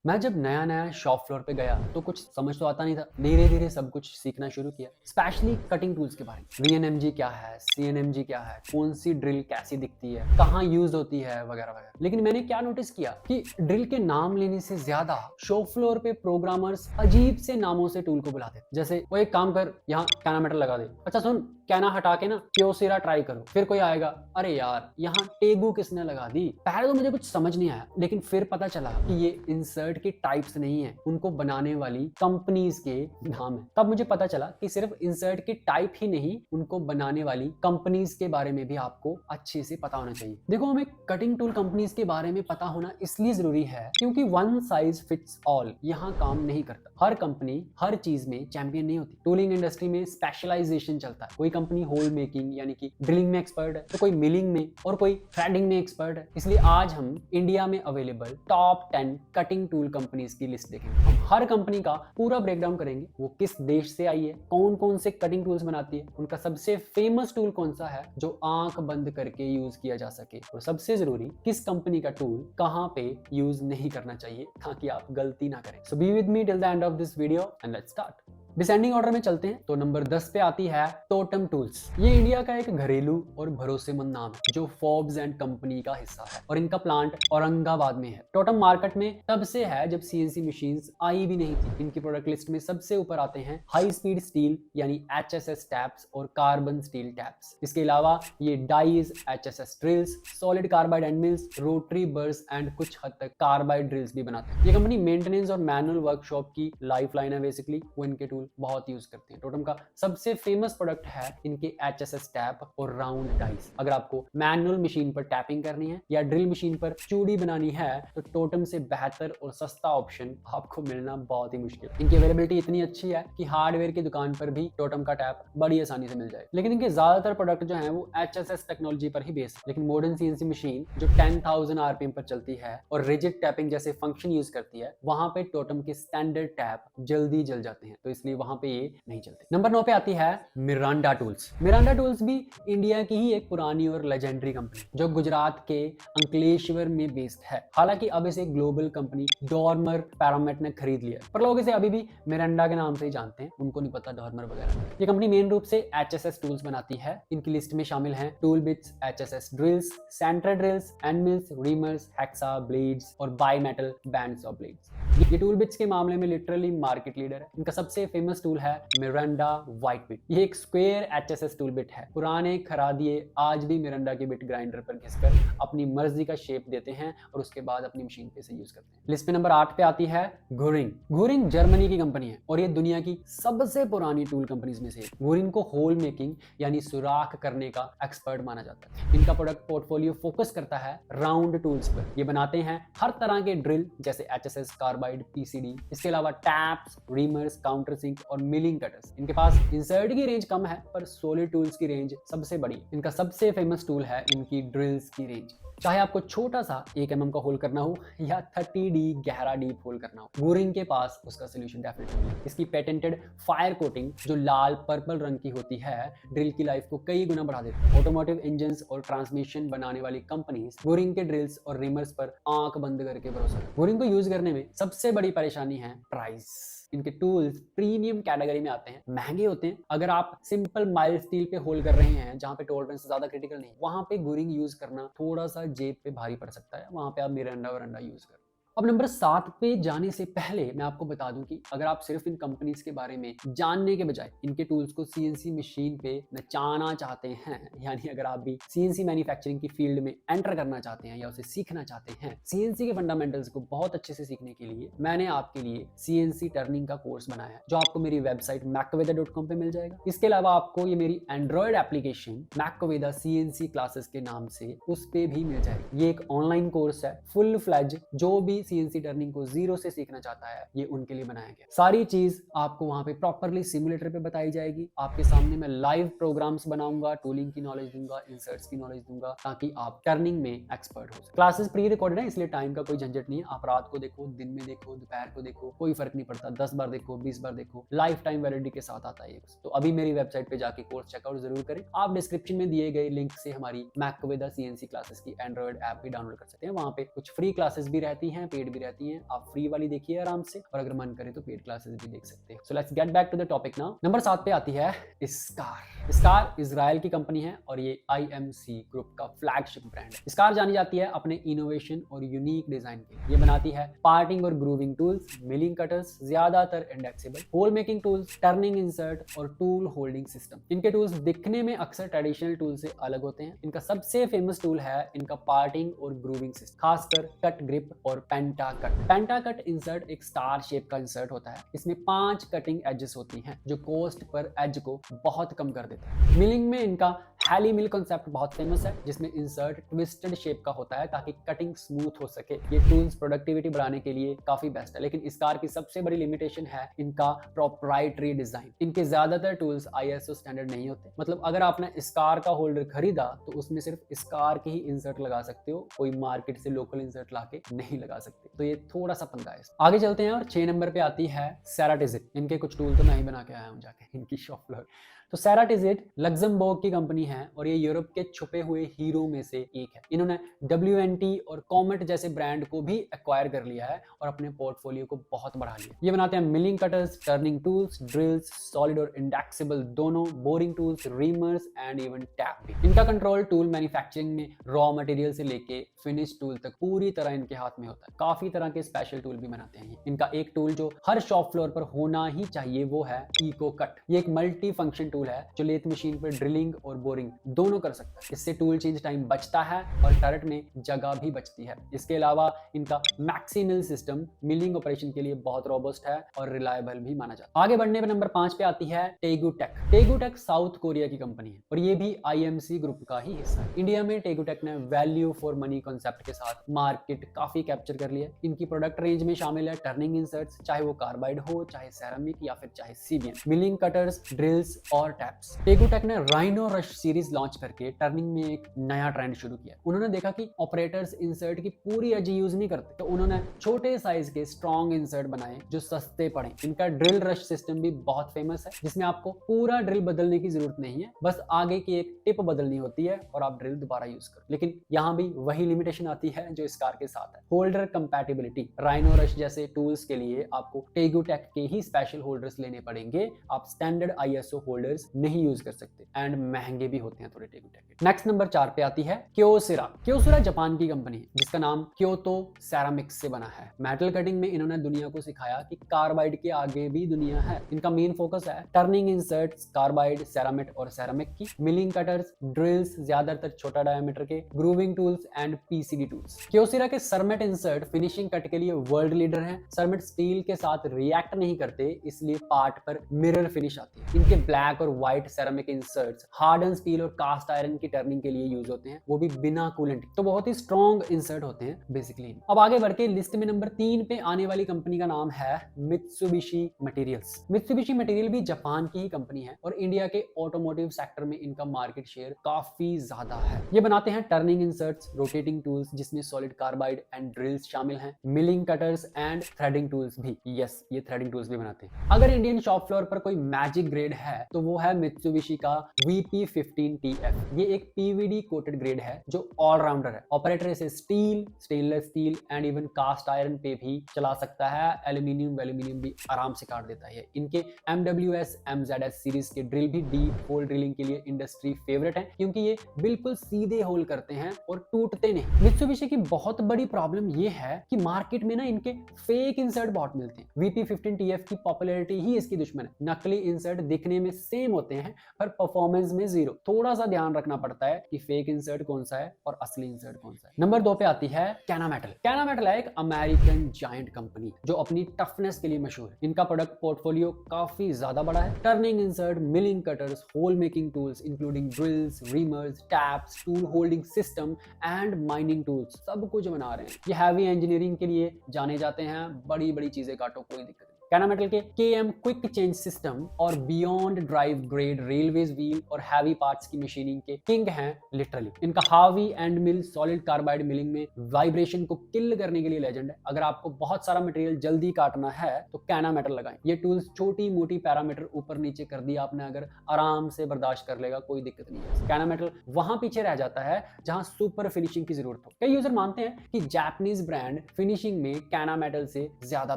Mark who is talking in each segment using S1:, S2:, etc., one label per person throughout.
S1: मैं जब नया नया शॉप फ्लोर पे गया तो कुछ समझ तो आता नहीं था। धीरे धीरे सब कुछ सीखना शुरू किया, स्पेशली कटिंग टूल्स के बारे में। वीएनएमजी क्या है, सीएनएमजी क्या है, कौन सी ड्रिल कैसी दिखती है, कहाँ यूज होती है, वगैरह वगैरह। लेकिन मैंने क्या नोटिस किया कि ड्रिल के नाम लेने से ज्यादा शॉप फ्लोर पे प्रोग्रामर्स अजीब से नामों से टूल को बुलाते, जैसे वो एक काम कर, यहाँ कैनामीटर लगा दे। अच्छा सुन, कैना हटा के ना क्योसिरा ट्राई करो। फिर कोई आएगा, अरे यार यहाँ टेगू किसने लगा दी। पहले तो मुझे कुछ समझ नहीं आया, लेकिन फिर पता चला कि ये इंसर्ट के टाइप्स नहीं है, उनको बनाने वाली कंपनीज के नाम है। तब मुझे पता चला कि सिर्फ इंसर्ट के टाइप ही नहीं, उनको बनाने वाली कंपनीज के बारे में भी आपको अच्छे से पता होना चाहिए। देखो, हमें कटिंग टूल कंपनीज के बारे में पता होना इसलिए जरूरी है क्योंकि वन साइज फिट्स ऑल यहाँ काम नहीं करता। हर कंपनी हर चीज में चैंपियन नहीं होती। टूलिंग इंडस्ट्री में स्पेशलाइजेशन चलता है। कोई कंपनी होल मेकिंग यानी कि ड्रिलिंग में एक्सपर्ट है, तो कोई मिलिंग में और कोई थ्रेडिंग में एक्सपर्ट है। इसलिए आज हम इंडिया में available top 10 cutting tool companies की लिस्ट देखेंगे। हम हर कंपनी का पूरा ब्रेकडाउन करेंगे, वो किस देश से आई है, कौन कौन से कटिंग टूल्स बनाती है, उनका सबसे फेमस टूल कौन सा है जो आंख बंद करके यूज किया जा सके, और सबसे जरूरी किस कंपनी का टूल कहां पे यूज नहीं करना चाहिए ताकि आप गलती ना करें। So be with me till the end of this video and let's start. Descending order में चलते हैं तो नंबर 10 पे आती है टोटम टूल्स। ये इंडिया का एक घरेलू और भरोसेमंद नाम है जो फोर्ब्स एंड कंपनी का हिस्सा है और इनका प्लांट औरंगाबाद में है। टोटम मार्केट में तब से है जब सीएनसी मशीन्स आई भी नहीं थी। इनकी प्रोडक्ट लिस्ट में सबसे ऊपर आते हैं हाई स्पीड स्टील यानी HSS टैप्स और कार्बन स्टील टैप्स। इसके अलावा ये dies, HSS drills, solid carbide end mills, rotary burrs and कुछ हद तक कार्बाइड ड्रिल्स भी बनाते हैं। ये कंपनी मेंटेनेंस और मैनुअल वर्कशॉप की लाइफ लाइन है। बेसिकली वो इनके टूल बहुत यूज करते हैं। टोटम का सबसे फेमस प्रोडक्ट है इनके HSS टैप और राउंड डाइस। अगर आपको मैनुअल मशीन पर टैपिंग करनी है या ड्रिल मशीन पर चूड़ी बनानी है तो टोटम से बेहतर और सस्ता ऑप्शन आपको मिलना बहुत ही मुश्किल। इनकी अवेलेबिलिटी इतनी अच्छी है कि हार्डवेयर की दुकान पर भी टोटम का टैप बड़ी आसानी से मिल जाए। लेकिन इनके ज्यादातर प्रोडक्ट जो है वो HSS टेक्नोलॉजी पर ही बेस्ड है। लेकिन मॉडर्न सीएनसी मशीन जो 10,000 RPM पर चलती है और रिजिड टैपिंग जैसे फंक्शन यूज करती है, वहां पे टोटम के स्टैंडर्ड टैप जल्दी जल जाते हैं, तो इसलिए वहां पे ये नहीं चलते। नंबर 9 पे आती है मिरांडा टूल्स। मिरांडा टूल्स भी इंडिया की ही एक पुरानी और लेजेंडरी कंपनी जो गुजरात के अंकलेश्वर में बेस्ड है। हालांकि अब इसे ग्लोबल कंपनी डॉर्मर पैरामेट ने खरीद लिया, पर लोग इसे अभी भी मिरांडा के नाम से ही जानते हैं, उनको नहीं पता डॉर्मर वगैरह। ये कंपनी मेन रूप से HSS टूल्स बनाती है। इनकी लिस्ट में शामिल हैं tool bits, HSS drills, centre drills, end mills, reamers, hexa blades और bi metal bands of blades. ये टूल बिट्स के मामले में लिटरली मार्केट लीडर है। इनका सबसे फेमस टूल है मिरांडा व्हाइट बिट। ये एक स्क्वायर HSS टूल बिट है। पुराने खरादिए आज भी मिरांडा के बिट ग्राइंडर पर घिसकर अपनी मर्जी का शेप देते हैं और उसके बाद अपनी मशीन पे से यूज करते हैं। लिस्ट पे नंबर 8 पे आती है गुरिंग। गुरिंग जर्मनी की कंपनी है और ये दुनिया की सबसे पुरानी टूल कंपनीज में से है। गुरिंग को होल मेकिंग यानी सुराख करने का एक्सपर्ट माना जाता है। इनका प्रोडक्ट पोर्टफोलियो फोकस करता है राउंड टूल्स पर। ये बनाते हैं हर तरह के ड्रिल जैसे HSS, कार्बाइड, PCD। इसके अलावा टैप्स, रीमर्स, काउंटर सिंक और मिलिंग कटर्स। इनके पास इंसर्ट की रेंज कम है पर सॉलिड टूल्स की रेंज सबसे बड़ी। इनका सबसे फेमस टूल है इनकी ड्रिल्स की रेंज। चाहे आपको छोटा सा 1 mm का होल करना हो या 30D गहरा डीप होल करना हो, गुरिंग के पास उसका सोल्यूशन डेफिनेटली है। इसकी पेटेंटेड फायर कोटिंग जो लाल पर्पल रंग की होती है, ड्रिल की लाइफ को कई गुना बढ़ा देती है। ऑटोमोटिव इंजन्स और ट्रांसमिशन बनाने वाली कंपनीज गुरिंग के ड्रिल्स और रिमर्स पर आंख बंद करके भरोसा करती है। गुरिंग को यूज करने में सबसे बड़ी परेशानी है प्राइस। इनके टूल्स प्रीमियम कैटेगरी में आते हैं, महंगे होते हैं। अगर आप सिंपल माइल्ड स्टील पे होल कर रहे हैं जहां पे टॉलरेंस ज्यादा क्रिटिकल नहीं, वहां पे गुरिंग यूज करना थोड़ा सा जेब पे भारी पड़ सकता है। वहां पे आप मिरांडा वरांडा यूज करें। अब नंबर 7 पे जाने से पहले मैं आपको बता दूं कि अगर आप सिर्फ इन कंपनीज के बारे में जानने के बजाय इनके टूल्स को सीएनसी मशीन पे नचाना चाहते हैं, यानी अगर आप भी सीएनसी मैन्युफैक्चरिंग की फील्ड में एंटर करना चाहते हैं या उसे सीखना चाहते हैं, सीएनसी के फंडामेंटल्स को बहुत अच्छे से सीखने के लिए मैंने आपके लिए सीएनसी टर्निंग का कोर्स बनाया है जो आपको मेरी वेबसाइट macoveda.com पे मिल जाएगा। इसके अलावा आपको ये मेरी Android application macoveda CNC classes के नाम से उस पे भी मिल जाएगी। ये एक ऑनलाइन कोर्स है, फुल फ्लैज। जो भी सीएनसी टर्निंग को जीरो से सीखना चाहता है, ये उनके लिए बनाया गया। सारी चीज आपको वहां पे प्रॉपरली सिमुलेटर पे बताई जाएगी। आपके सामने मैं लाइव प्रोग्राम्स बनाऊंगा, टूलिंग की नॉलेज दूंगा, इंसर्ट्स की नॉलेज दूंगा, ताकि आप टर्निंग में एक्सपर्ट हो सके। क्लासेस प्री रिकॉर्डेड है, इसलिए टाइम का कोई झंझट नहीं है। आप रात को देखो, दिन में देखो, दोपहर को देखो, कोई फर्क नहीं पड़ता। 10 बार देखो, 20 बार देखो, लाइफ टाइम वैलिडिटी के साथ आता है। तो अभी मेरी वेबसाइट पे जाके कोर्स चेकआउट जरूर करें। आप डिस्क्रिप्शन में दिए गए लिंक से हमारी macoveda CNC क्लासेस की एंड्रॉयड ऐप भी डाउनलोड कर सकते हैं। वहां पे कुछ फ्री क्लासेस भी रहती हैं, पेड भी रहती हैं, आप फ्री वाली देखिए आराम से, और अगर मन करे तो पेड क्लासेस भी देख सकते हैं। So let's get back to the topic now. Number 7 पे आती है स्कार। स्कार इजराइल की कंपनी है और ये IMC ग्रुप का फ्लैगशिप ब्रांड है। स्कार जानी जाती है अपने इनोवेशन और यूनिक डिजाइन के लिए। ये बनाती है पार्टिंग और ग्रूविंग टूल्स, मिलिंग कटर्स, ज्यादातर indexable, hole making tools, turning insert और टूल होल्डिंग सिस्टम। इनके टूल्स दिखने में अक्सर ट्रेडिशनल टूल से अलग होते हैं। इनका सबसे फेमस टूल है इनका पार्टिंग और ग्रूविंग सिस्टम, खासकर कट ग्रिप और पेंटा कट। पेंटा कट इंसर्ट एक स्टार शेप का इंसर्ट होता है। इसमें 5 कटिंग एजेस होती हैं जो कोस्ट पर एज को बहुत कम कर देते हैं। मिलिंग में इनका हैली मिल कॉन्सेप्ट बहुत फेमस है, जिसमें इंसर्ट ट्विस्टेड शेप का होता है ताकि कटिंग स्मूथ हो सके। ये टूल्स प्रोडक्टिविटी बढ़ाने के लिए काफी बेस्ट है, लेकिन स्कार की सबसे बड़ी लिमिटेशन है इनका प्रोप्राइटरी डिजाइन। इनके ज्यादातर टूल्स ISO स्टैंडर्ड नहीं होते। मतलब अगर आपने स्कार का होल्डर खरीदा तो उसमें सिर्फ स्कार के ही इंसर्ट लगा सकते हो, कोई मार्केट से लोकल इंसर्ट लाके नहीं लगा सकते। तो ये थोड़ा सा पंगा है। आगे चलते हैं और 6 नंबर पे आती है सेराटिजिट। इनके कुछ टूल तो मैं ही बना के आया हूँ जाके इनकी शॉप फ्लोर। तो सेराटिजिट लग्जमबर्ग की कंपनी है और ये यूरोप के छुपे हुए हीरो में से एक है। इन्होंने WNT और कॉमेट जैसे ब्रांड को भी एक्वायर कर लिया है और अपने पोर्टफोलियो को बहुत बढ़ा लिया। ये बनाते हैं milling cutters, turning tools, drills, solid और इंडेक्सेबल दोनों, boring tools, reamers and even tap भी। इनका कंट्रोल टूल मैन्युफैक्चरिंग में रॉ मटेरियल से लेके फिनिश टूल तक पूरी तरह इनके हाथ में होता है। काफी तरह के स्पेशल टूल भी बनाते हैं। इनका एक टूल जो हर शॉप फ्लोर पर होना ही चाहिए वो है इको कट। ये एक मल्टी फंक्शन टूल है जो लेथ मशीन पर ड्रिलिंग और बोरिंग दोनों कर सकता है। इससे टूल चेंज टाइम बचता है और टर्रेट में जगह भी बचती है। इसके अलावा इनका मैक्सी मिल सिस्टम मिलिंग ऑपरेशन के लिए बहुत रोबस्ट है और रिलायबल भी माना जाता है। आगे बढ़ने पर नंबर 5 पे आती है टेगुटेक। टेगुटेक साउथ कोरिया की कंपनी है और ये भी IMC ग्रुप का ही हिस्सा है। इंडिया में टेगुटेक ने वैल्यू फॉर मनी कॉन्सेप्ट के साथ मार्केट काफी कैप्चर कर लिया। इनकी प्रोडक्ट रेंज में शामिल है टर्निंग इंसर्ट्स, चाहे वो कार्बाइड हो, चाहे सेरामिक या फिर चाहे CBN, मिलिंग कटर्स, ड्रिल्स और टैप्स। टेगुटेक ने राइनो रश सीरीज लॉन्च करके टर्निंग में एक नया ट्रेंड शुरू किया। उन्होंने देखा कि ऑपरेटर्स इंसर्ट की पूरी एज यूज नहीं करते, तो उन्होंने छोटे साइज के स्ट्रॉन्ग इंसर्ट बनाए जो सस्ते पड़े। इनका ड्रिल रश सिस्टम भी बहुत फेमस है, जिसमें आपको पूरा ड्रिल बदलने की जरूरत नहीं है, बस आगे की एक टिप बदलनी होती है और आप ड्रिल दोबारा यूज करो। लेकिन यहाँ भी वही लिमिटेशन आती है जो स्कार के साथ है, होल्डर कंपैटिबिलिटी। राइनो रश जैसे टूल्स के लिए आपको टेगुटेक के ही स्पेशल होल्डर्स लेने पड़ेंगे। आप स्टैंडर्ड ISO होल्डर्स नहीं यूज कर सकते एंड महंगे भी होते हैं थोड़े टेगुटेक के। नेक्स्ट नंबर 4 पे आती है क्योसिरा। क्योसिरा जापान की कंपनी है जिसका नाम क्योतो सेरामिक्स से बना है। मेटल कटिंग में इन्होंने दुनिया को सिखाया कि कार्बाइड के आगे भी दुनिया है। इनका मेन फोकस है टर्निंग इंसर्ट्स, कार्बाइड, सेरामिक और सेरामिक की, मिलिंग कटर्स, ड्रिल्स, ज्यादातर छोटा डायमीटर के, grooving tools and PCD tools. Kyocera के सरमेट इंसर्ट फिनिशिंग कट के लिए वर्ल्ड लीडर है। सरमेट स्टील के साथ रिएक्ट नहीं करते, इसलिए पार्ट पर मिरर फिनिश आती है। इनके ब्लैक और white ceramic inserts harden steel और कास्ट आयरन की टर्निंग के लिए यूज होते हैं, वो भी बिना कूलेंट। तो बहुत ही स्ट्रॉन्ग इंसर्ट होते हैं बेसिकली। अब आगे बढ़ के लिस्ट में नंबर 3 पे आने वाली कंपनी का नाम है मित्सुबिशी मटेरियल्स। मित्सुबिशी मटेरियल भी जापान की ही कंपनी है और इंडिया के ऑटोमोटिव सेक्टर में इनका मार्केट शेयर काफी ज्यादा है। ये बनाते हैं टर्निंग इंसर्ट्स, रोटेटिंग टूल्स जिसमें सॉलिड कार्बाइड एंड ड्रिल्स शामिल हैं, milling cutters and threading tools भी। यस, ये थ्रेडिंग टूल्स भी बनाते हैं। अगर इंडियन शॉप फ्लोर पर कोई मैजिक ग्रेड है तो वो है मित्सुबिशी का VP15TF। ये एक PVD कोटेड ग्रेड है जो ऑलराउंडर है। ऑपरेटर इसे steel, stainless steel and even cast iron पे भी चला सकता है। एल्यूमिनियम भी आराम से काट देता है। इनके MWS MZS सीरीज के ड्रिल भी डीप होल ड्रिलिंग के लिए इंडस्ट्री फेवरेट है, क्योंकि ये बिल्कुल सीधे होल करते हैं और टूटते नहीं। मित्सुबिशी की बहुत बड़ी प्रॉब्लम ये है कि मार्केट में ना इनके फेक इंसर्ट बहुत मिलते हैं। VP15TF की पॉपुलैरिटी ही इसकी दुश्मन है। नकली इंसर्ट दिखने में सेम होते हैं पर परफॉर्मेंस में जीरो। थोड़ा सा ध्यान रखना पड़ता है कि फेक इंसर्ट कौन सा है और असली इंसर्ट कौन सा है। नंबर 2 पे आती है कैनामेटल। कैनामेटल है एक अमेरिकन जायंट कंपनी जो अपनी टफनेस के लिए मशहूर है। इनका प्रोडक्ट पोर्टफोलियो काफी ज्यादा बड़ा है। Turning insert, milling cutters, hole making tools including drills, reamers, taps, tool holding system and mining tools सब कुछ बना रहे हैं। ये हैवी इंजीनियरिंग के लिए जाने जाते हैं। बड़ी बड़ी चीजें काटो, कोई दिक्कत नहीं। कैना मेटल के KM क्विक चेंज सिस्टम और beyond drive grade railways wheel और हैवी पार्ट्स की मशीनिंग के किंग हैं लिटरली। इनका हावी and mill solid carbide milling में वाइब्रेशन को किल करने के लिए लेजेंड है। अगर आपको बहुत सारा मटेरियल जल्दी काटना है तो कैना मेटल लगाएं। ये टूल्स छोटी मोटी पैरामीटर ऊपर नीचे कर दिया आपने, अगर आराम से बर्दाश्त कर लेगा, कोई दिक्कत नहीं है। कैना मेटल वहां पीछे रह जाता है जहां सुपर फिनिशिंग की जरूरत हो। कई यूजर मानते हैं कि जापानीज ब्रांड फिनिशिंग में कैना मेटल से ज्यादा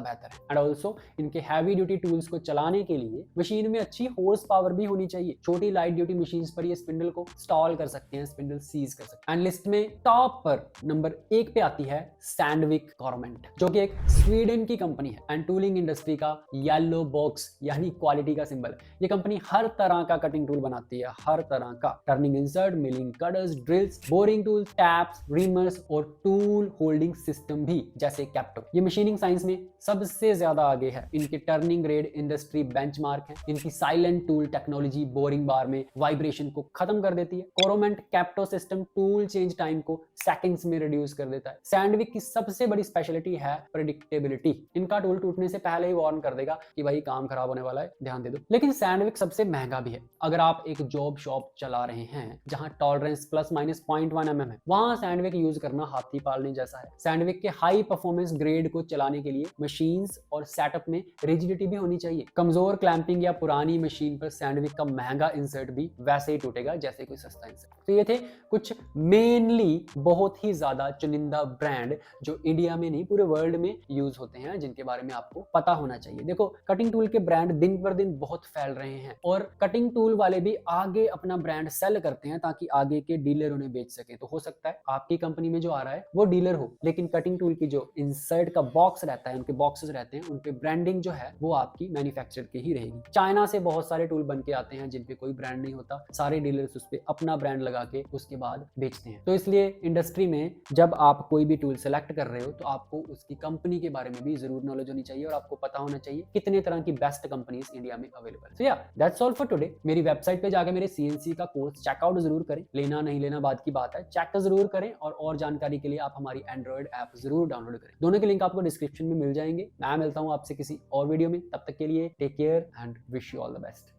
S1: बेहतर है। एंड ऑल्सो इनके हैवी ड्यूटी टूल्स को चलाने के लिए मशीन में अच्छी हॉर्स पावर भी होनी चाहिए। छोटी लाइट ड्यूटी मशीन्स पर ये स्पिंडल को स्टॉल कर सकते हैं, स्पिंडल सीज कर सकते हैं। एंड लिस्ट में टॉप पर नंबर 1 पे आती है सैंडविक गवर्नमेंट, जो कि एक स्वीडन की कंपनी है एंड टूलिंग इंडस्ट्री का येलो बॉक्स यानी क्वालिटी का सिंबल है। ये कंपनी हर तरह का कटिंग टूल बनाती है, हर तरह का turning insert, milling cutters, drills, boring tool, taps, reamers और टूल होल्डिंग सिस्टम भी, जैसे कैप्टो। ये मशीनिंग साइंस में सबसे ज्यादा आगे है। इनके टर्निंग ग्रेड इंडस्ट्री बेंचमार्क है। इनकी साइलेंट टूल टेक्नोलॉजी बोरिंग बार में वाइब्रेशन को खत्म कर देती है। कोरोमेंट कैप्टो सिस्टम टूल चेंज टाइम को सेकंड्स में रिड्यूस कर देता है। सैंडविक की सबसे बड़ी स्पेशलिटी है प्रेडिक्टेबिलिटी। इनका टूल टूटने से पहले ही वार्न कर देगा कि भाई काम खराब होने वाला है, ध्यान दे दो। लेकिन सैंडविक सबसे महंगा भी है। अगर आप एक जॉब शॉप चला रहे हैं जहां टॉलरेंस प्लस माइनस 0.1 mm है, वहां सैंडविक यूज करना हाथी पालने जैसा है। सैंडविक के हाई परफॉर्मेंस ग्रेड को चलाने के लिए मशीन्स और सेटअप में रिजिडिटी भी होनी चाहिए। कमजोर क्लैंपिंग या पुरानी मशीन पर सैंडविक का महंगा इंसर्ट भी वैसे ही टूटेगा जैसे कोई सस्ता इंसर्ट। तो ये थे कुछ मेनली बहुत ही ज्यादा चुनिंदा ब्रांड जो इंडिया में नहीं पूरे वर्ल्ड में यूज होते हैं, जिनके बारे में आपको पता होना चाहिए। देखो, कटिंग टूल के ब्रांड दिन पर दिन बहुत फैल रहे हैं और कटिंग टूल वाले भी आगे अपना ब्रांड सेल करते हैं ताकि आगे के डीलर उन्हें बेच सके। तो हो सकता है आपकी कंपनी में जो आ रहा है वो डीलर हो, लेकिन कटिंग टूल की जो इंसर्ट का बॉक्स रहता है, उनके बॉक्सेस रहते हैं, उनपे ब्रांडिंग जो है वो आपकी मैन्युफैक्चर की ही रहेगी। चाइना से बहुत सारे टूल बन के आते हैं जिन पे कोई ब्रांड नहीं होता, सारे डीलर्स उस पे अपना ब्रांड लगा के उसके बाद बेचते हैं। तो इसलिए इंडस्ट्री में जब आप कोई भी टूल सेलेक्ट कर रहे हो तो आपको उसकी कंपनी के बारे में भी जरूर नॉलेज होनी चाहिए और आपको पता होना चाहिए कितने तरह की बेस्ट कंपनीज इंडिया में अवेलेबल। सो या दैट्स ऑल फॉर टुडे। मेरी वेबसाइट पे जाकर मेरे CNC का कोर्स चेकआउट जरूर करें, लेना नहीं लेना बाद की बात है, चेक जरूर करें और जानकारी के लिए आप हमारी एंड्रॉइड ऐप जरूर डाउनलोड करें। दोनों के लिंक आपको डिस्क्रिप्शन में मिल जाएंगे। मैं मिलता हूं आपसे किसी और वीडियो में, तब तक के लिए take care and wish you all the best.